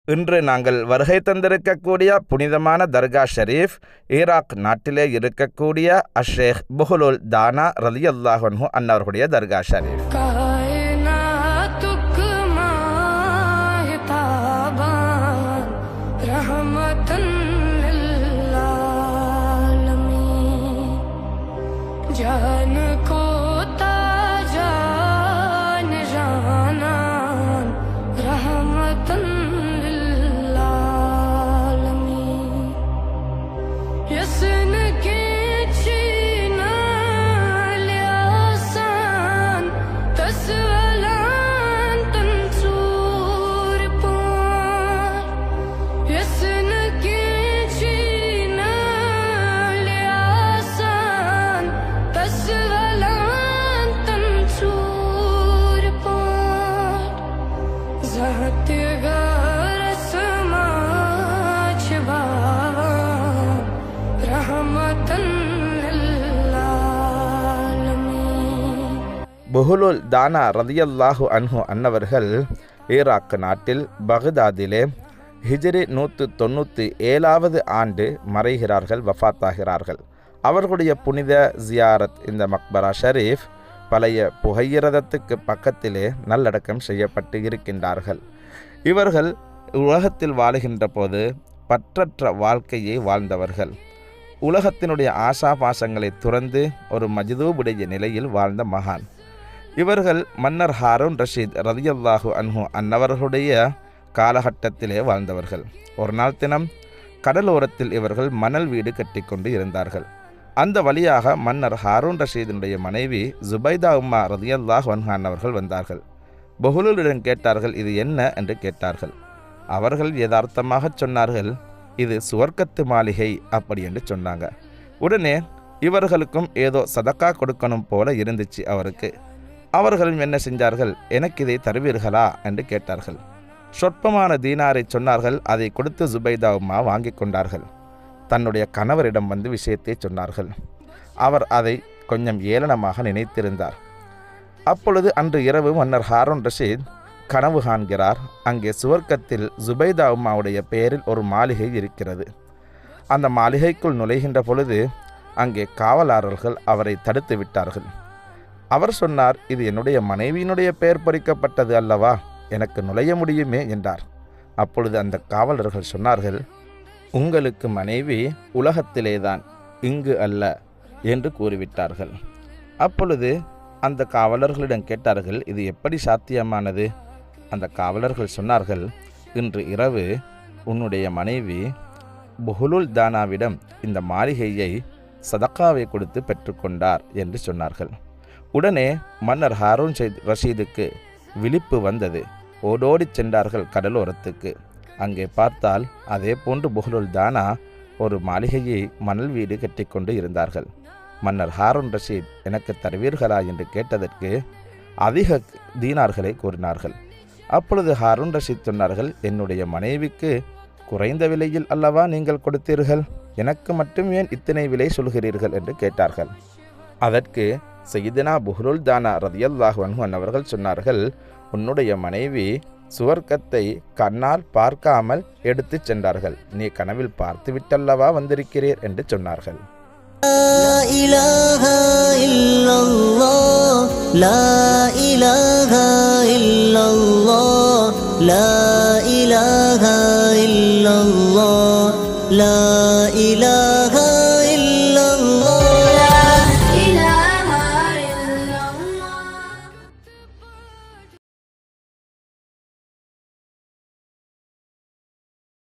இன்று நாங்கள் வருகை தந்திருக்கக்கூடிய புனிதமான தர்கா ஷரீஃப் ஈராக் நாட்டிலே இருக்கக்கூடிய அஷேக் புஹுலுல் தானா ரலியல்லாஹு அன்ஹு அன்னவர்களுடைய தர்கா ஷரீஃப். புஹுலுல் தானா ரலியல்லாஹு அன்ஹு அன்னவர்கள் ஈராக் நாட்டில் பக்தாதிலே ஹிஜ்ரி 197வது ஆண்டு மறைகிறார்கள், வஃபாத்தாகிறார்கள். அவர்களுடைய புனித ஜியாரத் இந்த மக்பரா ஷரீஃப் பழைய புகையிரதத்துக்கு பக்கத்திலே நல்லடக்கம் செய்யப்பட்டு இருக்கின்றார்கள். இவர்கள் உலகத்தில் வாழுகின்ற போது பற்றற்ற வாழ்க்கையை வாழ்ந்தவர்கள். உலகத்தினுடைய ஆசாபாசங்களை துறந்து ஒரு மஜ்தூபுடைய நிலையில் வாழ்ந்த மகான். இவர்கள் மன்னர் ஹாரூன் ரஷீத் ரலியல்லாஹு அன்ஹு அன்னவர்களுடைய காலகட்டத்திலே வாழ்ந்தவர்கள். ஒரு நாள் தினம் கடலோரத்தில் இவர்கள் மணல் வீடு கட்டிக்கொண்டு இருந்தார்கள். அந்த வழியாக மன்னர் ஹாரூன் ரஷீதினுடைய மனைவி ஜுபைதா உம்மா ரலியல்லாஹு அன்ஹா அன்னவர்கள் வந்தார்கள். புஹுலுலிடம் கேட்டார்கள், இது என்ன என்று கேட்டார்கள். அவர்கள் யதார்த்தமாக சொன்னார்கள், இது சுவர்க்கத்து மாளிகை அப்படி என்று சொன்னாங்க. உடனே இவர்களுக்கும் ஏதோ சதக்கா கொடுக்கணும் போல இருந்துச்சு அவருக்கு. அவர்களும் என்ன செஞ்சார்கள், எனக்கு இதை தருவீர்களா என்று கேட்டார்கள். சொற்பமான தீனாரை சொன்னார்கள். அதை கொடுத்து ஜுபைதா உம்மா வாங்கி கொண்டார்கள். தன்னுடைய கணவரிடம் வந்து விஷயத்தை சொன்னார்கள். அவர் அதை கொஞ்சம் ஏளனமாக நினைத்திருந்தார். அப்பொழுது அன்று இரவு மன்னர் ஹாரூன் ரஷீத் கனவு காண்கிறார். அங்கே சுவர்க்கத்தில் ஜுபைதா உம்மாவுடைய பெயரில் ஒரு மாளிகை இருக்கிறது. அந்த மாளிகைக்குள் நுழைகின்ற பொழுது அங்கே காவலாளர்கள் அவரை தடுத்து விட்டார்கள். அவர் சொன்னார், இது என்னுடைய மனைவியினுடைய பெயர் பொறிக்கப்பட்டது அல்லவா, எனக்கு நுழைய முடியுமே என்றார். அப்பொழுது அந்த காவலர்கள் சொன்னார்கள், உங்களுக்கு மனைவி உலகத்திலேதான், இங்கு அல்ல என்று கூறிவிட்டார்கள். அப்பொழுது அந்த காவலர்களிடம் கேட்டார்கள், இது எப்படி சாத்தியமானது? அந்த காவலர்கள் சொன்னார்கள், இன்று இரவு உன்னுடைய மனைவி புஹுலுல் தானாவிடம் இந்த மாளிகையை சதக்காவை கொடுத்து பெற்றுக்கொண்டார் என்று சொன்னார்கள். உடனே மன்னர் ஹாரூன் ரஷீதுக்கு விழிப்பு வந்தது. ஓடோடி சென்றார்கள் கடலோரத்துக்கு. அங்கே பார்த்தால் அதே போன்று புஹுலுல் தானா ஒரு மாளிகையை மணல் வீடு கட்டிக்கொண்டு இருந்தார்கள். மன்னர் ஹாரூன் ரஷீத் எனக்கு தருவீர்களா என்று கேட்டதற்கு அதிக தீனார்களை கூறினார்கள். அப்பொழுது ஹாரூன் ரஷீத் சொன்னார்கள், என்னுடைய மனைவிக்கு குறைந்த விலையில் அல்லவா நீங்கள் கொடுத்தீர்கள், எனக்கு மட்டும் ஏன் இத்தனை விலை சொல்கிறீர்கள் என்று கேட்டார்கள். அதற்கு சையதுனா புஹுலுல் தானா ரலியல்லாஹு அன்ஹு அன்னவர்கள் சொன்னார்கள், உன்னுடைய மனைவி சுவர்க்கத்தை கண்ணால் பார்க்காமல் எடுத்து சென்றார்கள், நீ கனவில் பார்த்து விட்டல்லவா வந்திருக்கிறீர் என்று சொன்னார்கள். லா இலாஹா இல்லல்லாஹ், லா இலாஹா இல்லல்லாஹ், லா இலாஹா இல்லல்லாஹ், லா இலாஹா